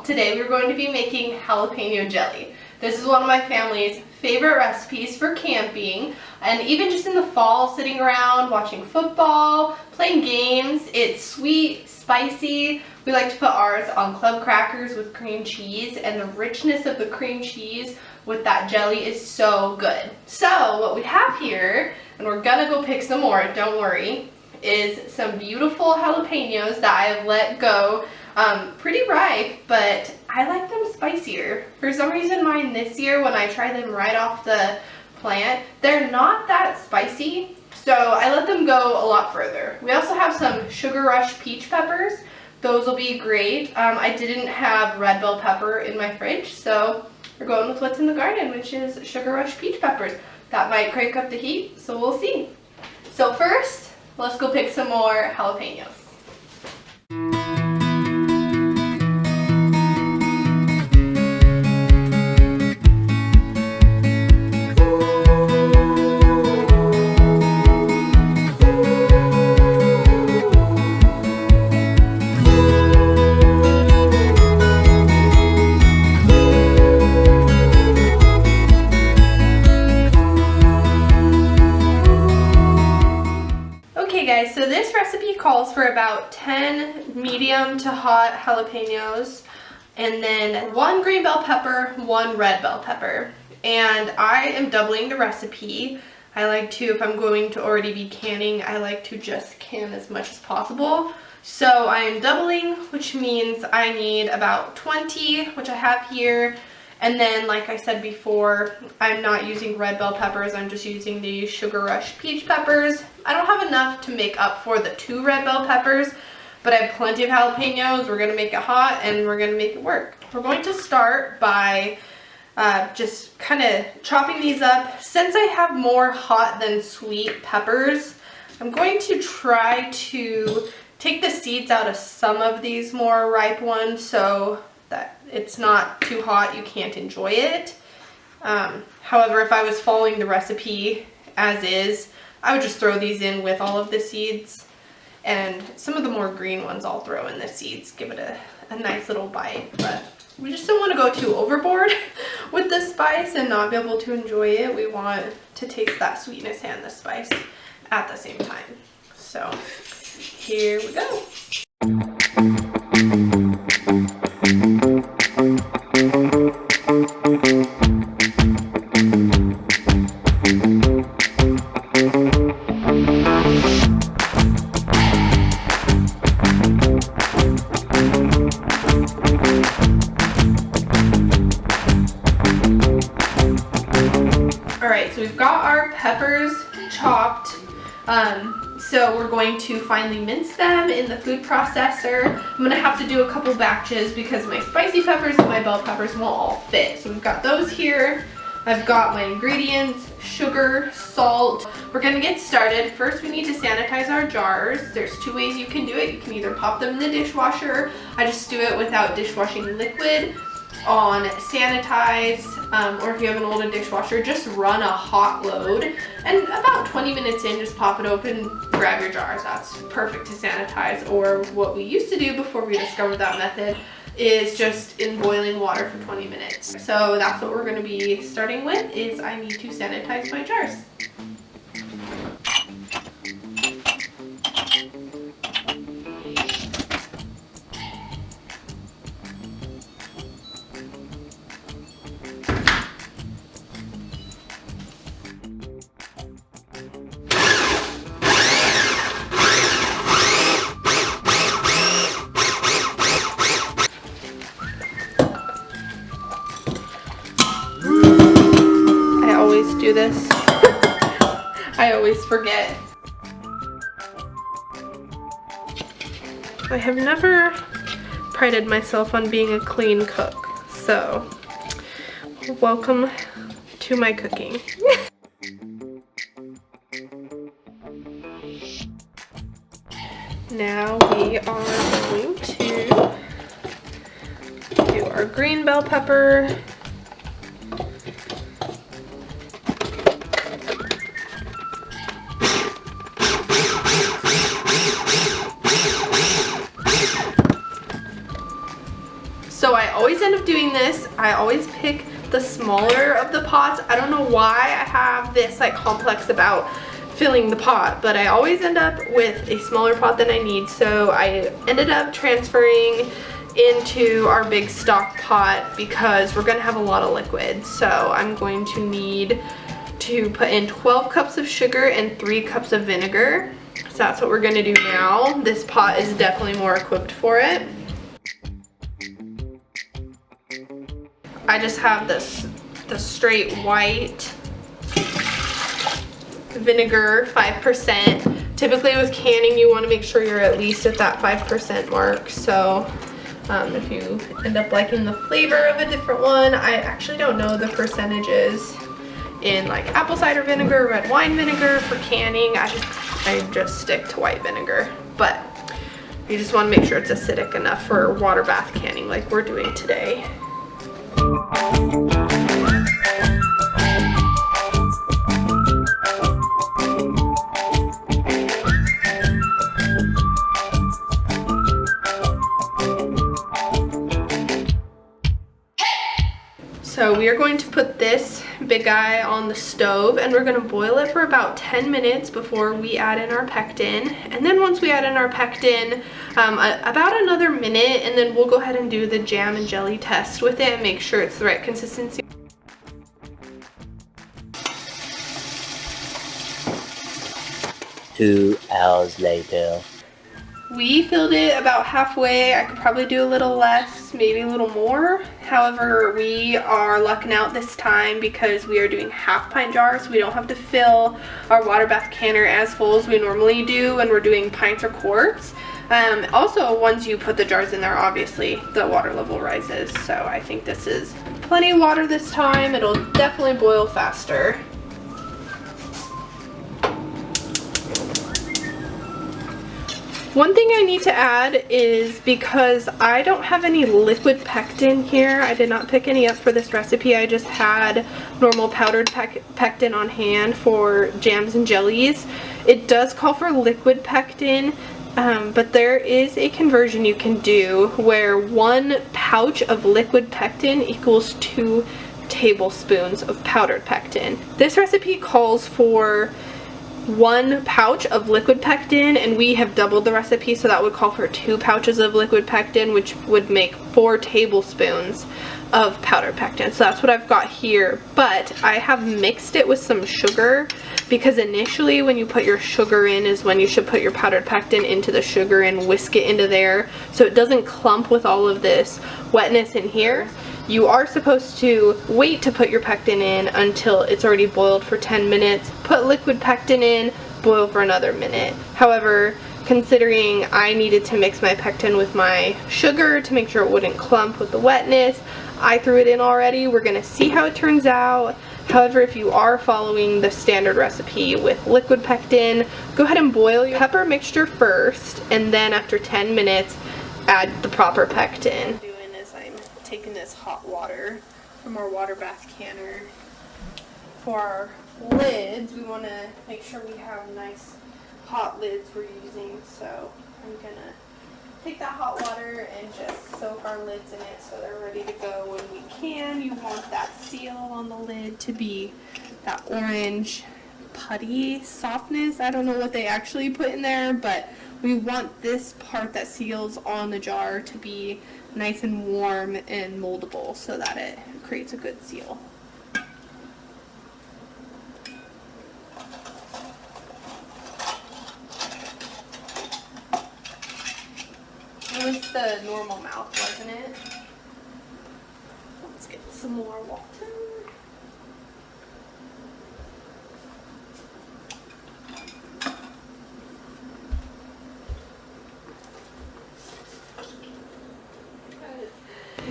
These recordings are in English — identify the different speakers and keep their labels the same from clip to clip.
Speaker 1: Today we're going to be making jalapeno jelly. This is one of my family's favorite recipes for camping and even just in the fall, sitting around watching football, playing games. It's sweet, spicy. We like to put ours on club crackers with cream cheese, and the richness of the cream cheese with that jelly is so good. So what we have here, and we're gonna go pick some more, don't worry, is some beautiful jalapenos that I have let go pretty ripe, but I like them spicier. For some reason mine this year, when I try them right off the plant, they're not that spicy, so I let them go a lot further. We also have some Sugar Rush peach peppers. Those will be great. I didn't have red bell pepper in my fridge, so we're going with what's in the garden, which is Sugar Rush peach peppers. That might crank up the heat, so we'll see. So first, let's go pick some more jalapenos. So this recipe calls for about 10 medium to hot jalapenos, and then 1 green bell pepper, 1 red bell pepper. And I am doubling the recipe. I like to, if I'm going to already be canning, I like to just can as much as possible. So I am doubling, which means I need about 20, which I have here. And then, like I said before, I'm not using red bell peppers, I'm just using the Sugar Rush peach peppers. I don't have enough to make up for the 2 red bell peppers, but I have plenty of jalapenos. We're going to make it hot and we're going to make it work. We're going to start by just kind of chopping these up. Since I have more hot than sweet peppers, I'm going to try to take the seeds out of some of these more ripe ones so that it's not too hot, you can't enjoy it. However, if I was following the recipe as is, I would just throw these in with all of the seeds, and some of the more green ones I'll throw in the seeds, give it a nice little bite. But we just don't want to go too overboard with the spice and not be able to enjoy it. We want to taste that sweetness and the spice at the same time. So here we go. Alright, so we've got our peppers chopped. So we're going to finally mince them in the food processor. I'm going to have to do a couple batches because my spicy peppers and my bell peppers won't all fit. So we've got those here. I've got my ingredients, sugar, salt. We're going to get started. First we need to sanitize our jars. There's 2 ways you can do it. You can either pop them in the dishwasher. I just do it without dishwashing liquid on sanitize, or if you have an older dishwasher, just run a hot load, and about 20 minutes in, just pop it open, grab your jars. That's perfect to sanitize. Or what we used to do before we discovered that method is just in boiling water for 20 minutes. So that's what we're going to be starting with, is I need to sanitize my jars. Do this. I always forget. I have never prided myself on being a clean cook, so welcome to my cooking. Now we are going to do our green bell pepper. So I always end up doing this. I always pick the smaller of the pots. I don't know why I have this like complex about filling the pot, but I always end up with a smaller pot than I need. So I ended up transferring into our big stock pot because we're gonna have a lot of liquid. So I'm going to need to put in 12 cups of sugar and 3 cups of vinegar. So that's what we're gonna do now. This pot is definitely more equipped for it. I just have the straight white vinegar, 5%. Typically with canning, you want to make sure you're at least at that 5% mark. So if you end up liking the flavor of a different one, I actually don't know the percentages in like apple cider vinegar, red wine vinegar for canning. I just stick to white vinegar, but you just want to make sure it's acidic enough for water bath canning like we're doing today. So we are going to put this big guy on the stove and we're going to boil it for about 10 minutes before we add in our pectin. And then once we add in our pectin, about another minute, and then we'll go ahead and do the jam and jelly test with it and make sure it's the right consistency.
Speaker 2: Two hours later.
Speaker 1: We filled it about halfway. I could probably do a little less, maybe a little more. However, we are lucking out this time because we are doing half-pint jars. So we don't have to fill our water bath canner as full as we normally do when we're doing pints or quarts. Also, once you put the jars in there, obviously the water level rises. So I think this is plenty of water this time. It'll definitely boil faster. One thing I need to add is, because I don't have any liquid pectin here, I did not pick any up for this recipe. I just had normal powdered pectin on hand for jams and jellies. It does call for liquid pectin, but there is a conversion you can do where 1 pouch of liquid pectin equals 2 tablespoons of powdered pectin. This recipe calls for 1 pouch of liquid pectin, and we have doubled the recipe, so that would call for 2 pouches of liquid pectin, which would make 4 tablespoons of powdered pectin. So that's what I've got here, but I have mixed it with some sugar, because initially when you put your sugar in is when you should put your powdered pectin into the sugar and whisk it into there so it doesn't clump with all of this wetness in here. You are supposed to wait to put your pectin in until it's already boiled for 10 minutes, put liquid pectin in, boil for another minute. However, considering I needed to mix my pectin with my sugar to make sure it wouldn't clump with the wetness, I threw it in already. We're going to see how it turns out. However, if you are following the standard recipe with liquid pectin, go ahead and boil your pepper mixture first, and then after 10 minutes, add the proper pectin. Taking this hot water from our water bath canner. For our lids, we want to make sure we have nice hot lids we're using, so I'm gonna take that hot water and just soak our lids in it so they're ready to go when we can. You want that seal on the lid to be that orange putty softness. I don't know what they actually put in there, but we want this part that seals on the jar to be nice and warm and moldable so that it creates a good seal. It was the normal mouth, wasn't it? Let's get some more water.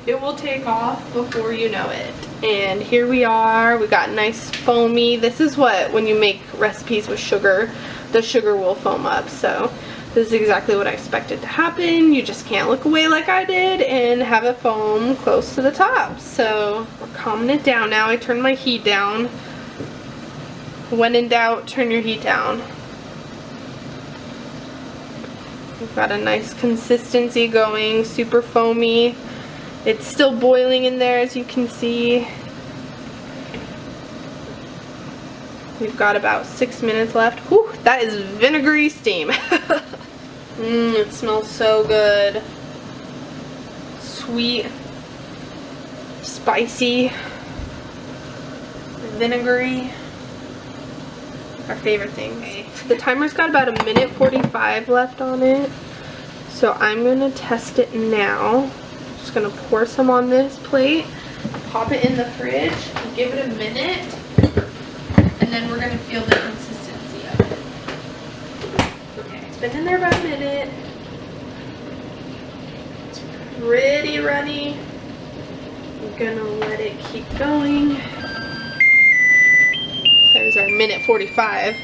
Speaker 1: It will take off before you know it. And here we are. We got nice foamy. This is what, when you make recipes with sugar, the sugar will foam up. So this is exactly what I expected to happen. You just can't look away like I did and have it foam close to the top. So we're calming it down now. I turned my heat down. When in doubt, turn your heat down. We've got a nice consistency going, super foamy. It's still boiling in there, as you can see. We've got about 6 minutes left. Whew, that is vinegary steam. It smells so good. Sweet, spicy, vinegary. Our favorite thing. Okay. The timer's got about 1:45 left on it. So I'm gonna test it now. Just gonna pour some on this plate, pop it in the fridge, and give it a minute, and then we're gonna feel the consistency of it. Okay, it's been in there about a minute. It's pretty runny. I'm gonna let it keep going. There's our 1:45.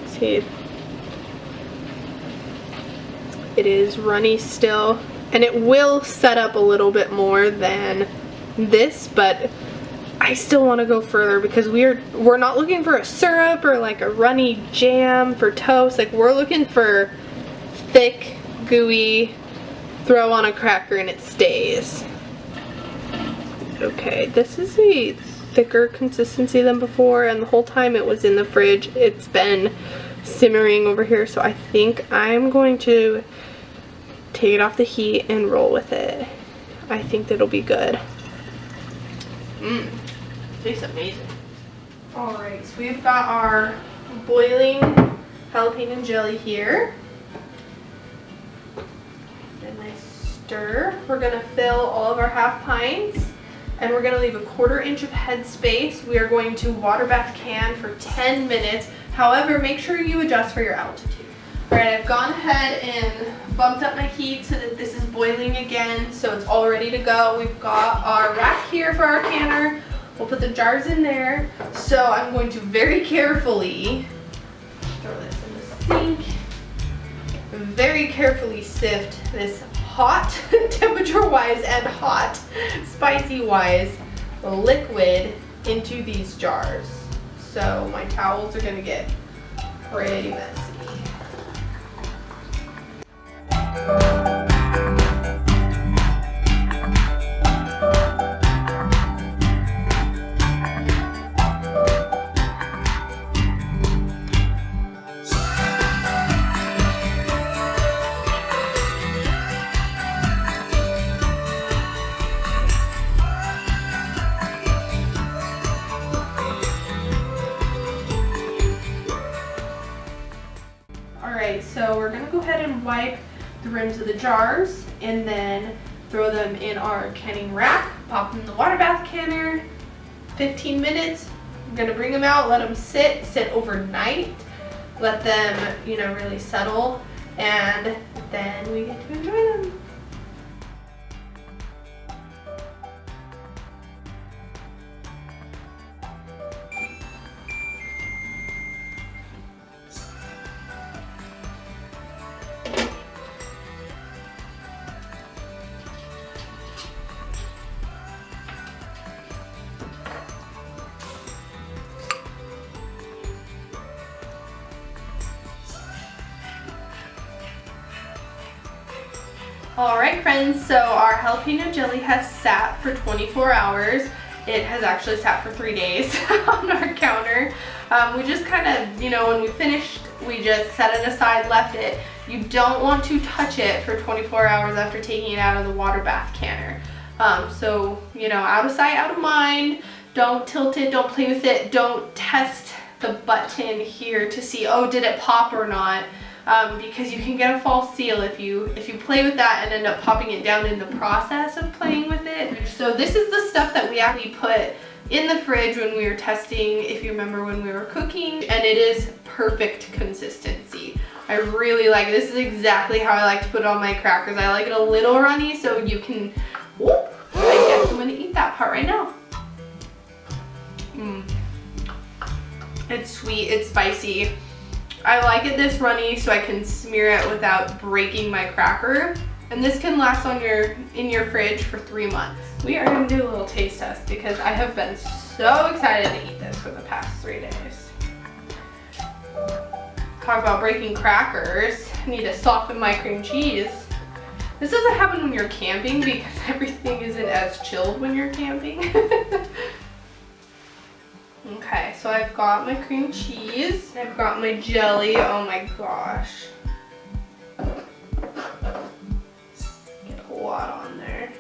Speaker 1: See, it is runny still, and it will set up a little bit more than this, but I still want to go further because we're not looking for a syrup or like a runny jam for toast. Like, we're looking for thick, gooey, throw on a cracker and it stays. Okay, this is a thicker consistency than before, and the whole time it was in the fridge it's been simmering over here, so I think I'm going to take it off the heat and roll with it. I think that'll be good. Tastes amazing. Alright, so we've got our boiling jalapeno jelly here. A nice stir. We're gonna fill all of our half pints, and we're gonna leave a 1/4 inch of head space. We are going to water bath can for 10 minutes. However, make sure you adjust for your altitude. Alright, I've gone ahead and bumped up my heat so that this is boiling again, so it's all ready to go. We've got our rack here for our canner. We'll put the jars in there. So I'm going to very carefully throw this in the sink. Very carefully sift this hot, temperature-wise and hot, spicy-wise, liquid into these jars. So my towels are gonna get pretty messy. Alright, so we're going to go ahead and wipe the rims of the jars and then throw them in our canning rack, pop them in the water bath canner, 15 minutes. I'm going to bring them out, let them sit overnight, let them, really settle, and then we get to enjoy them. Alright friends, so our jalapeno jelly has sat for 24 hours. It has actually sat for 3 days on our counter. We just kind of, when we finished, we just set it aside, left it. You don't want to touch it for 24 hours after taking it out of the water bath canner. So, out of sight, out of mind. Don't tilt it, don't play with it, don't test the button here to see, oh, did it pop or not? Because you can get a false seal if you play with that and end up popping it down in the process of playing with it. So this is the stuff that we actually put in the fridge when we were testing, if you remember when we were cooking, and it is perfect consistency. I really like it. This is exactly how I like to put it on my crackers. I like it a little runny, so you can, whoop, I guess I'm gonna eat that part right now. It's sweet, it's spicy. I like it this runny so I can smear it without breaking my cracker. And this can last in your fridge for 3 months. We are gonna do a little taste test because I have been so excited to eat this for the past 3 days. Talk about breaking crackers. I need to soften my cream cheese. This doesn't happen when you're camping because everything isn't as chilled when you're camping. Okay, so I've got my cream cheese. I've got my jelly. Oh my gosh. Get a lot on there.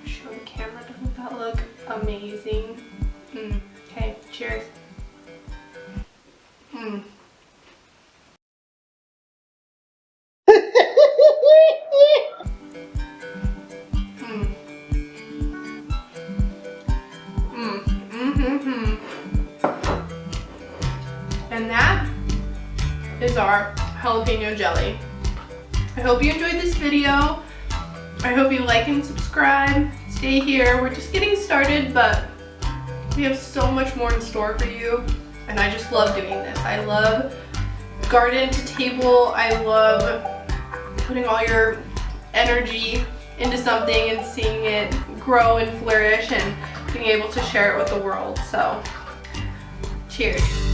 Speaker 1: Show the camera, doesn't that look amazing? Okay, cheers. And that is our jalapeno jelly. I hope you enjoyed this video. I hope you like and subscribe. Stay here. We're just getting started, but we have so much more in store for you. And I just love doing this. I love garden to table. I love putting all your energy into something and seeing it grow and flourish and being able to share it with the world. So, cheers.